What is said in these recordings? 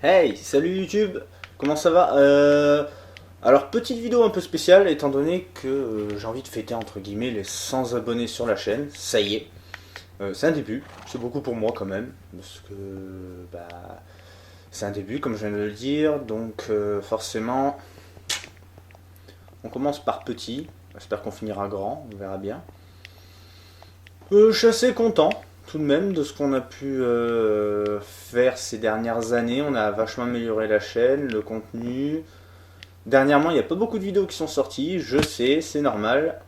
Hey, salut YouTube, comment ça va? Alors petite vidéo un peu spéciale étant donné que j'ai envie de fêter entre guillemets les 100 abonnés sur la chaîne, ça y est. C'est un début, c'est beaucoup pour moi quand même, parce que bah, c'est un début comme je viens de le dire, donc forcément on commence par petit, j'espère qu'on finira grand, on verra bien. Je suis assez content tout de même de ce qu'on a pu faire ces dernières années. On a vachement amélioré la chaîne, le contenu. Dernièrement, il n'y a pas beaucoup de vidéos qui sont sorties, je sais, c'est normal.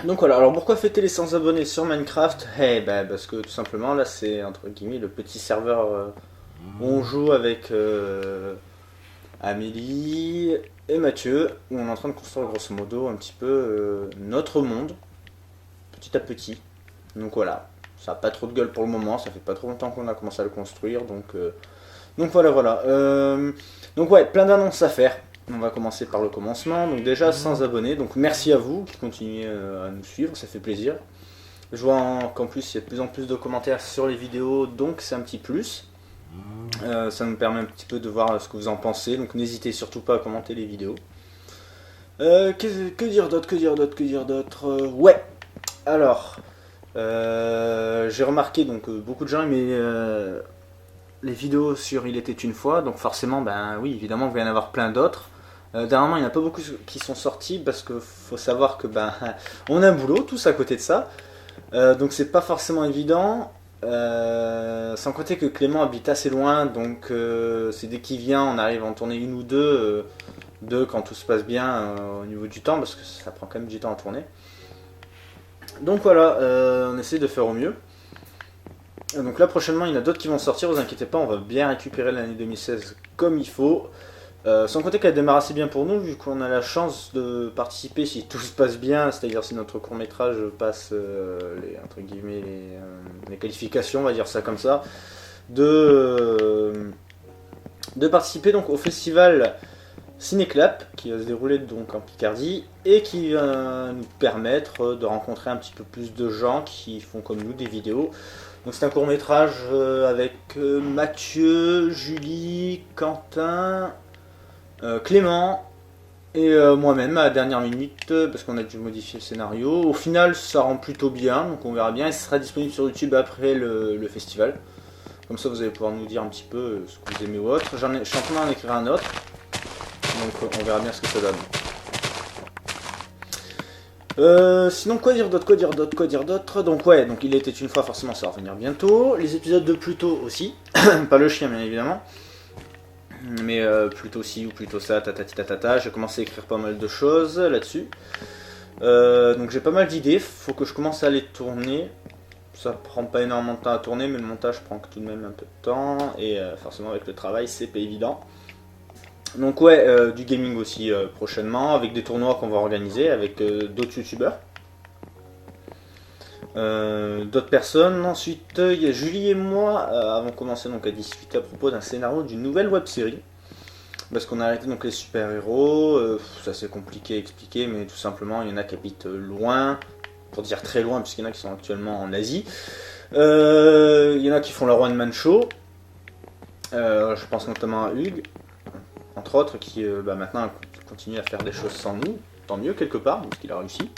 Donc voilà, alors pourquoi fêter les 100 abonnés sur Minecraft? Eh ben parce que tout simplement là c'est entre guillemets le petit serveur où on joue avec Amélie et Mathieu, où on est en train de construire grosso modo un petit peu notre monde, petit à petit. Donc voilà, ça n'a pas trop de gueule pour le moment, ça fait pas trop longtemps qu'on a commencé à le construire, donc voilà. Donc ouais, plein d'annonces à faire. On va commencer par le commencement. Donc déjà 100 abonnés, donc merci à vous qui continuez à nous suivre, ça fait plaisir. Je vois qu'en plus il y a de plus en plus de commentaires sur les vidéos, donc c'est un petit plus. Ça nous permet un petit peu de voir ce que vous en pensez, donc n'hésitez surtout pas à commenter les vidéos. Que dire d'autre, ouais, alors... j'ai remarqué donc beaucoup de gens aimaient les vidéos sur Il était une fois, donc forcément, ben oui, évidemment, il va y en avoir plein d'autres. Dernièrement, il n'y en a pas beaucoup qui sont sortis parce qu'il faut savoir que ben on a un boulot tous à côté de ça, donc c'est pas forcément évident. Sans compter que Clément habite assez loin, donc c'est dès qu'il vient, on arrive à en tourner une ou deux quand tout se passe bien au niveau du temps, parce que ça prend quand même du temps à tourner. Donc voilà, on essaie de faire au mieux. Donc là prochainement il y en a d'autres qui vont sortir, vous inquiétez pas, on va bien récupérer l'année 2016 comme il faut. Sans compter qu'elle démarre assez bien pour nous, vu qu'on a la chance de participer si tout se passe bien, c'est-à-dire si notre court métrage passe entre guillemets, les qualifications, on va dire ça comme ça, de participer donc au festival Cinéclap qui va se dérouler donc en Picardie et qui va nous permettre de rencontrer un petit peu plus de gens qui font comme nous des vidéos. Donc c'est un court métrage avec Mathieu, Julie, Quentin, Clément et moi-même à la dernière minute parce qu'on a dû modifier le scénario. Au final ça rend plutôt bien, donc on verra bien et ce sera disponible sur YouTube après le festival. Comme ça vous allez pouvoir nous dire un petit peu ce que vous aimez ou autre. Je suis en train d'en écrire un autre. Donc on verra bien ce que ça donne. Sinon quoi dire d'autre. Donc ouais, donc il était une fois, forcément ça va revenir bientôt. Les épisodes de Pluto aussi. Pas le chien bien évidemment. Mais plutôt ci ou plutôt ça, tatati. J'ai commencé à écrire pas mal de choses là-dessus. Donc j'ai pas mal d'idées, faut que je commence à les tourner. Ça prend pas énormément de temps à tourner, mais le montage prend tout de même un peu de temps. Et forcément avec le travail c'est pas évident. Donc ouais, du gaming aussi prochainement, avec des tournois qu'on va organiser avec d'autres youtubeurs. D'autres personnes. Ensuite, il y a Julie et moi, avons commencé donc à discuter à propos d'un scénario d'une nouvelle web série. Parce qu'on a arrêté donc les super-héros, ça c'est compliqué à expliquer, mais tout simplement il y en a qui habitent loin, pour dire très loin, puisqu'il y en a qui sont actuellement en Asie. Il y en a qui font la One Man Show, je pense notamment à Hugues, entre autres, qui maintenant continue à faire des choses sans nous, tant mieux quelque part, parce qu'il a réussi.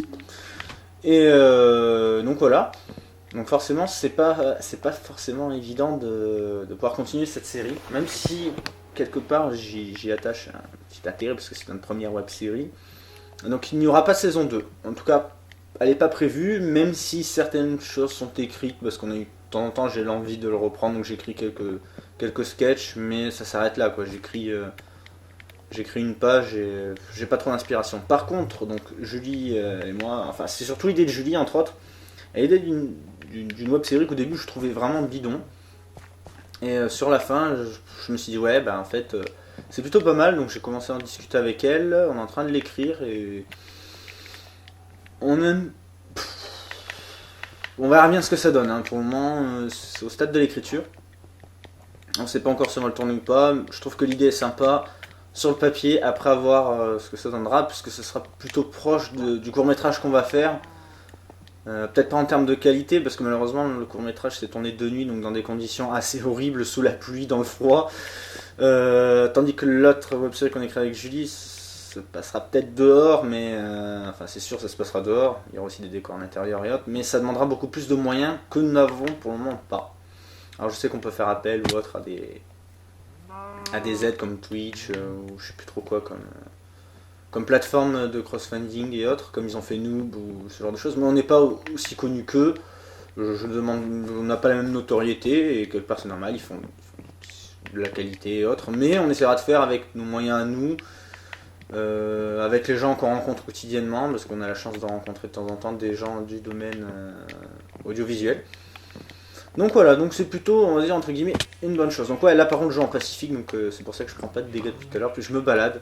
Et donc voilà. Donc forcément, c'est pas forcément évident de pouvoir continuer cette série, même si quelque part j'y attache un petit intérêt parce que c'est notre première web série. Donc il n'y aura pas de saison 2. En tout cas, elle n'est pas prévue, même si certaines choses sont écrites, parce qu'on a eu de temps en temps j'ai l'envie de le reprendre, donc j'écris quelques sketchs, mais ça s'arrête là quoi. J'écris une page et j'ai pas trop d'inspiration. Par contre, donc Julie et moi, enfin c'est surtout l'idée de Julie entre autres, et l'idée d'une web série qu'au début je trouvais vraiment bidon. Et sur la fin, je me suis dit ouais, en fait c'est plutôt pas mal, donc j'ai commencé à en discuter avec elle, on est en train de l'écrire et on verra bien ce que ça donne. Hein. Pour le moment, c'est au stade de l'écriture. On sait pas encore si on va le tourner ou pas. Je trouve que l'idée est sympa. Sur le papier, après voir ce que ça donnera, puisque ce sera plutôt proche du court-métrage qu'on va faire. Peut-être pas en termes de qualité, parce que malheureusement le court-métrage s'est tourné de nuit, donc dans des conditions assez horribles, sous la pluie, dans le froid. Tandis que l'autre web-série qu'on écrit avec Julie se passera peut-être dehors, mais enfin c'est sûr ça se passera dehors, il y aura aussi des décors à l'intérieur et autres, mais ça demandera beaucoup plus de moyens que nous n'avons pour le moment pas. Alors je sais qu'on peut faire appel ou autre à des aides comme Twitch ou je sais plus trop quoi comme plateforme de crossfunding et autres, comme ils ont fait Noob ou ce genre de choses, mais on n'est pas aussi connu qu'eux. Je demande, on n'a pas la même notoriété et quelque part c'est normal, ils font de la qualité et autres, mais on essaiera de faire avec nos moyens à nous, avec les gens qu'on rencontre quotidiennement, parce qu'on a la chance de rencontrer de temps en temps des gens du domaine audiovisuel. Donc voilà, donc c'est plutôt, on va dire entre guillemets, une bonne chose. Donc ouais, là par contre je joue en Pacifique, donc c'est pour ça que je prends pas de dégâts depuis tout à l'heure, puis je me balade.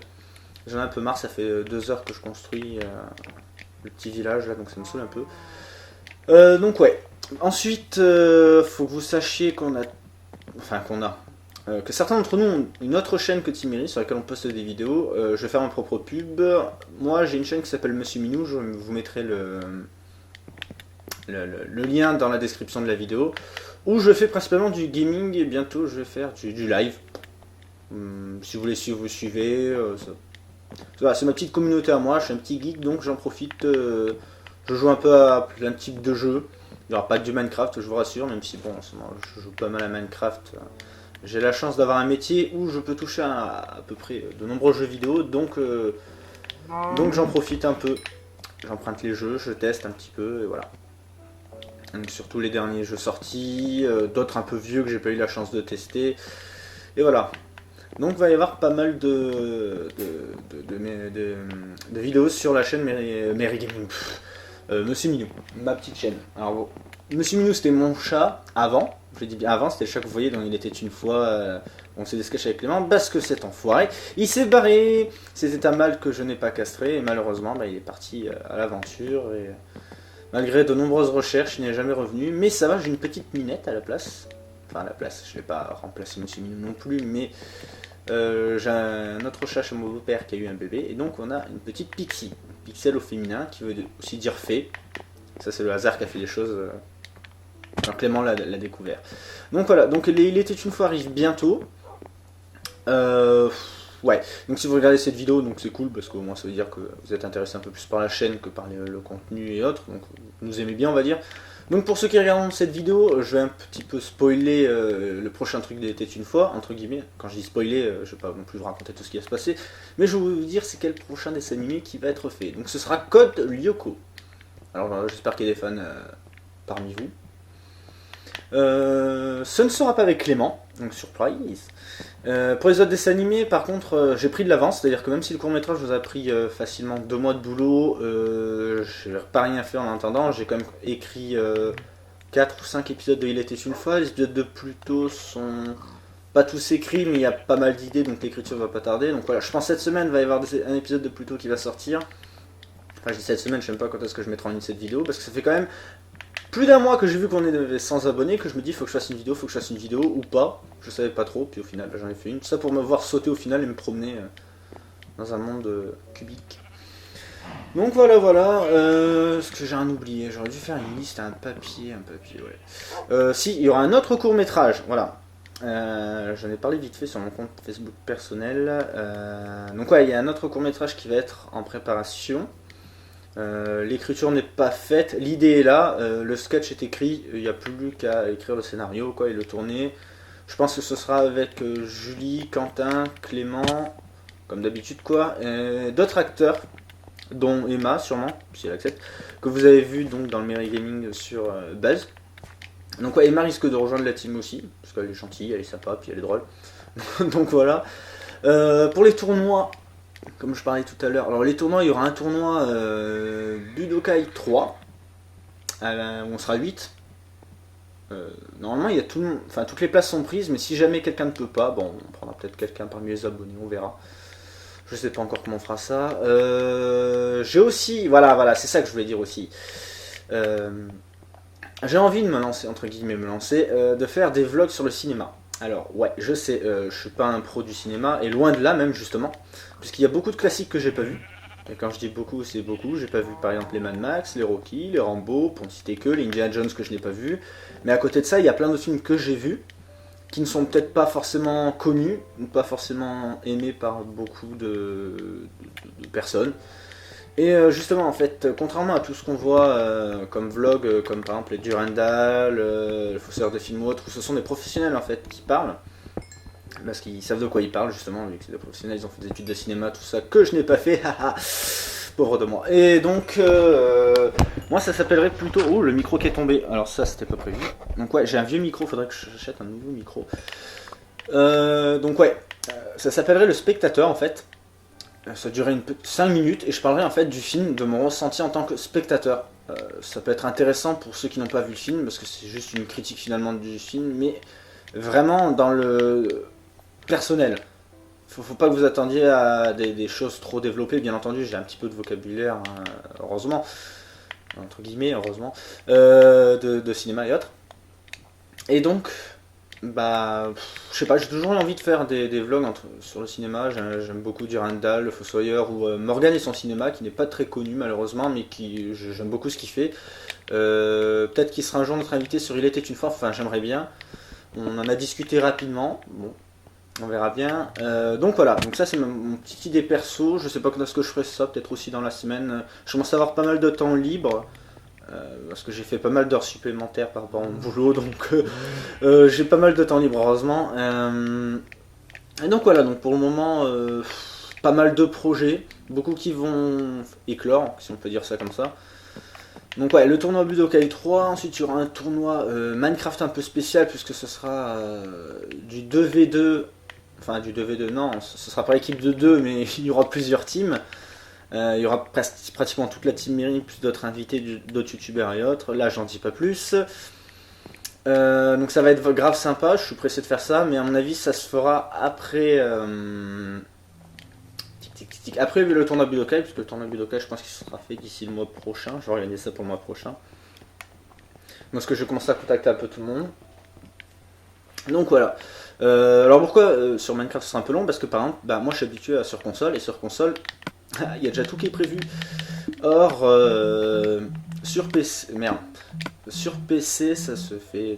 J'en ai un peu marre, ça fait 2 heures que je construis le petit village là, donc ça me saoule un peu. Donc ouais. Ensuite, faut que vous sachiez que certains d'entre nous ont une autre chaîne que Timiri sur laquelle on poste des vidéos. Je vais faire ma propre pub. Moi j'ai une chaîne qui s'appelle Monsieur Minou, je vous mettrai le lien dans la description de la vidéo, où je fais principalement du gaming et bientôt je vais faire du live. Si vous voulez suivre, vous suivez. Voilà, c'est ma petite communauté à moi, je suis un petit geek donc j'en profite. Je joue un peu à plein de types de jeux. Il n'y aura pas que du Minecraft, je vous rassure, même si bon, en ce moment je joue pas mal à Minecraft. J'ai la chance d'avoir un métier où je peux toucher à peu près de nombreux jeux vidéo, donc j'en profite un peu. J'emprunte les jeux, je teste un petit peu, et voilà. Donc, surtout les derniers jeux sortis, d'autres un peu vieux que j'ai pas eu la chance de tester, et voilà. Donc il va y avoir pas mal de vidéos sur la chaîne Mary Gaming. Monsieur Minou, ma petite chaîne. Alors, Monsieur Minou c'était mon chat avant, je dis bien avant, c'était le chat que vous voyez dans Il était une fois, on s'est des sketchs avec Clément, parce que cet enfoiré, il s'est barré, c'était un mâle que je n'ai pas castré, et malheureusement il est parti à l'aventure, et malgré de nombreuses recherches, il n'est jamais revenu, mais ça va, j'ai une petite minette à la place. Enfin à la place, je ne vais pas remplacer Monsieur Minou non plus, mais j'ai un autre chat chez mon beau-père qui a eu un bébé, et donc on a une petite Pixie, Pixel au féminin, qui veut aussi dire fée. Ça c'est le hasard qui a fait les choses quand Clément l'a découvert. Donc voilà, donc Il était une fois arrive bientôt. Ouais, donc si vous regardez cette vidéo, donc c'est cool parce qu'au moins ça veut dire que vous êtes intéressé un peu plus par la chaîne que par le contenu et autres, donc vous nous aimez bien on va dire. Donc pour ceux qui regardent cette vidéo, je vais un petit peu spoiler le prochain truc d'Il était une fois, entre guillemets. Quand je dis spoiler, je vais pas non plus vous raconter tout ce qui va se passer, mais je vais vous dire c'est quel prochain dessin animé qui va être fait. Donc ce sera Code Lyoko. Alors j'espère qu'il y a des fans parmi vous. Ce ne sera pas avec Clément, donc surprise. Pour les autres dessins animés, par contre, j'ai pris de l'avance, c'est-à-dire que même si le court-métrage vous a pris facilement 2 mois de boulot, je n'ai pas rien fait en attendant. J'ai quand même écrit 4 ou 5 épisodes de Il était une fois. Les épisodes de Pluto sont pas tous écrits, mais il y a pas mal d'idées, donc l'écriture va pas tarder. Donc voilà, je pense cette semaine, il va y avoir un épisode de Pluto qui va sortir. Enfin, je dis cette semaine, je sais même pas quand est-ce que je mettrai en ligne cette vidéo, parce que ça fait quand même plus d'un mois que j'ai vu qu'on est 100 abonnés, que je me dis faut que je fasse une vidéo, ou pas. Je savais pas trop, puis au final j'en ai fait une. Tout ça pour me voir sauter au final et me promener dans un monde cubique. Donc voilà. Est-ce que j'ai un oublié? J'aurais dû faire une liste, un papier, ouais. Si, il y aura un autre court métrage, voilà. J'en ai parlé vite fait sur mon compte Facebook personnel. Donc ouais, il y a un autre court métrage qui va être en préparation. L'écriture n'est pas faite, l'idée est là, le sketch est écrit, il n'y a plus qu'à écrire le scénario quoi, et le tourner. Je pense que ce sera avec Julie, Quentin, Clément, comme d'habitude quoi, d'autres acteurs, dont Emma sûrement, si elle accepte, que vous avez vu donc dans le Mary Gaming sur Buzz. Donc ouais, Emma risque de rejoindre la team aussi, parce qu'elle est gentille, elle est sympa, puis elle est drôle. Donc voilà. Pour les tournois, comme je parlais tout à l'heure, alors les tournois, il y aura un tournoi Budokai 3, où on sera 8. Normalement, il y a toutes les places sont prises, mais si jamais quelqu'un ne peut pas, bon, on prendra peut-être quelqu'un parmi les abonnés, on verra. Je sais pas encore comment on fera ça. J'ai aussi, voilà, c'est ça que je voulais dire aussi. J'ai envie de me lancer, entre guillemets, de faire des vlogs sur le cinéma. Alors, ouais, je sais, je suis pas un pro du cinéma, et loin de là même, justement, puisqu'il y a beaucoup de classiques que j'ai pas vus. Et quand je dis beaucoup, c'est beaucoup. J'ai pas vu par exemple les Mad Max, les Rocky, les Rambo, pour ne citer que, les Indiana Jones que je n'ai pas vu. Mais à côté de ça, il y a plein de films que j'ai vus, qui ne sont peut-être pas forcément connus, ou pas forcément aimés par beaucoup de personnes. Et justement, en fait, contrairement à tout ce qu'on voit comme vlog, comme par exemple les Durandal, le Fosseur de films ou autres, où ce sont des professionnels en fait qui parlent, parce qu'ils savent de quoi ils parlent justement, vu que c'est des professionnels, ils ont fait des études de cinéma, tout ça, que je n'ai pas fait, haha, pauvre de moi. Et donc, moi ça s'appellerait plutôt... Oh, le micro qui est tombé, alors ça c'était pas prévu. Donc ouais, j'ai un vieux micro, faudrait que j'achète un nouveau micro. Donc ouais, ça s'appellerait Le Spectateur en fait. Ça durait 5 minutes et je parlerai en fait du film, de mon ressenti en tant que spectateur. Ça peut être intéressant pour ceux qui n'ont pas vu le film, parce que c'est juste une critique finalement du film, mais vraiment dans le personnel. Faut pas que vous attendiez à des choses trop développées, bien entendu, j'ai un petit peu de vocabulaire, hein, heureusement, entre guillemets, heureusement, de cinéma et autres. Et donc, bah, je sais pas, j'ai toujours eu envie de faire des vlogs sur le cinéma. J'aime beaucoup Durandal, le Fossoyeur, ou Morgan et son cinéma, qui n'est pas très connu malheureusement, mais j'aime beaucoup ce qu'il fait. Peut-être qu'il sera un jour notre invité sur Il était une fois, enfin j'aimerais bien. On en a discuté rapidement, bon, on verra bien. Donc voilà, donc ça c'est mon petite idée perso. Je sais pas quand est-ce que je ferai ça, peut-être aussi dans la semaine. Je commence à avoir pas mal de temps libre. Parce que j'ai fait pas mal d'heures supplémentaires par rapport à mon boulot, donc j'ai pas mal de temps libre heureusement. Et donc voilà, donc pour le moment, pas mal de projets, beaucoup qui vont éclore, si on peut dire ça comme ça. Donc ouais, le tournoi Budokai 3, ensuite il y aura un tournoi Minecraft un peu spécial, puisque ce sera du 2v2, enfin du 2v2 non, ce sera pas l'équipe de 2, mais il y aura plusieurs teams. Il y aura pratiquement toute la team Miri, plus d'autres invités, d'autres youtubeurs et autres. Là, j'en dis pas plus. Donc ça va être grave sympa, je suis pressé de faire ça, mais à mon avis, ça se fera après, après le tournoi Budokai, puisque le tournoi Budokai, je pense qu'il sera fait d'ici le mois prochain. Je vais organiser ça pour le mois prochain. Parce que je vais commencer à contacter un peu tout le monde. Donc voilà. Alors pourquoi sur Minecraft ce sera un peu long? Parce que par exemple, bah, moi je suis habitué à sur console, et sur console, il y a déjà tout qui est prévu. Or, sur PC, merde, sur PC, ça se fait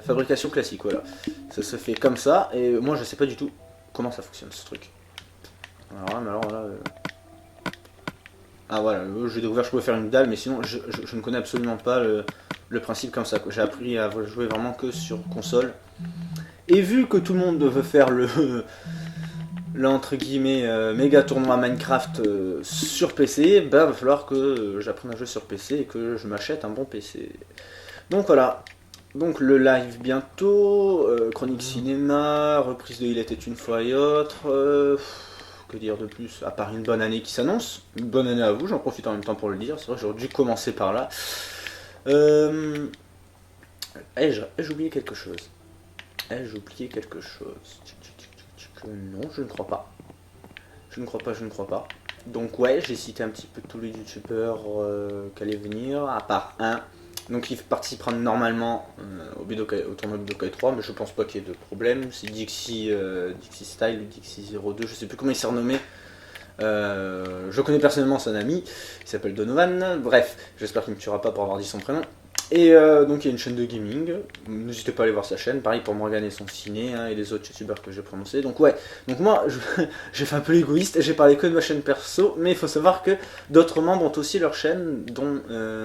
fabrication classique, voilà. Ça se fait comme ça, et moi je sais pas du tout comment ça fonctionne ce truc. Alors là, ah voilà, j'ai découvert que je pouvais faire une dalle, mais sinon je ne connais absolument pas le principe comme ça. J'ai appris à jouer vraiment que sur console. Et vu que tout le monde veut faire entre guillemets méga tournoi Minecraft sur PC, bah va falloir que j'apprenne à jouer sur PC et que je m'achète un bon PC. Donc voilà. Donc le live bientôt, chronique cinéma, reprise de Il était une fois et autres. Que dire de plus, à part une bonne année qui s'annonce. Une bonne année à vous, j'en profite en même temps pour le dire. C'est vrai que j'aurais dû commencer par là. Ai-je oublié quelque chose? Ai-je oublié quelque chose? Non, je ne crois pas. Je ne crois pas. Donc ouais, j'ai cité un petit peu tous les youtubeurs qui allaient venir, à part un. Donc il participera normalement au tournoi Budokai 3, mais je pense pas qu'il y ait de problème. C'est Dixie Style ou Dixie02, je sais plus comment il s'est renommé. Je connais personnellement son ami, il s'appelle Donovan. Bref, j'espère qu'il ne me tuera pas pour avoir dit son prénom. Et donc il y a une chaîne de gaming, n'hésitez pas à aller voir sa chaîne, pareil pour Morgan et son ciné, hein, et les autres youtubeurs que j'ai prononcés. Donc ouais, donc moi j'ai fait un peu l'égoïste, j'ai parlé que de ma chaîne perso, mais il faut savoir que d'autres membres ont aussi leur chaîne, dont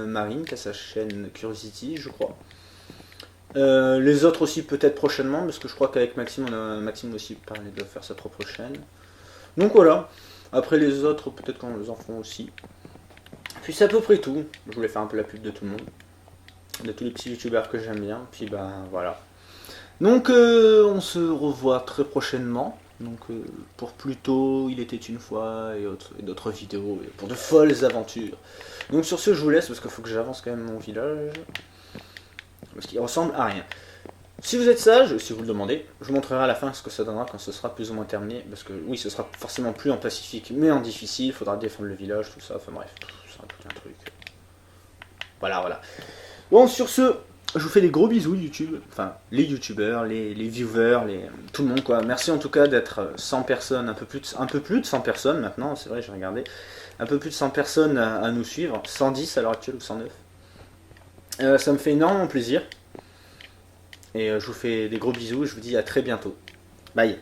Marine qui a sa chaîne Curiosity je crois. Les autres aussi peut-être prochainement, parce que je crois qu'avec Maxime, Maxime aussi parlé de faire sa propre chaîne. Donc voilà, après les autres peut-être qu'on les en font aussi. Puis c'est à peu près tout, je voulais faire un peu la pub de tout le monde. De tous les petits youtubeurs que j'aime bien, puis ben voilà. Donc on se revoit très prochainement, donc pour plus tôt, Il était une fois, et d'autres vidéos, et pour de folles aventures. Donc sur ce je vous laisse, parce qu'il faut que j'avance quand même mon village, parce qu'il ressemble à rien. Si vous êtes sage, si vous le demandez, je vous montrerai à la fin ce que ça donnera quand ce sera plus ou moins terminé, parce que oui, ce sera forcément plus en pacifique, mais en difficile, il faudra défendre le village, tout ça, enfin bref, c'est un truc. Voilà. Bon, sur ce, Je vous fais des gros bisous YouTube, enfin les youtubeurs, les viewers, tout le monde quoi. Merci en tout cas d'être 100 personnes, un peu plus de 100 personnes maintenant, c'est vrai j'ai regardé. Un peu plus de 100 personnes à nous suivre, 110 à l'heure actuelle ou 109. Ça me fait énormément plaisir. Et je vous fais des gros bisous, je vous dis à très bientôt. Bye.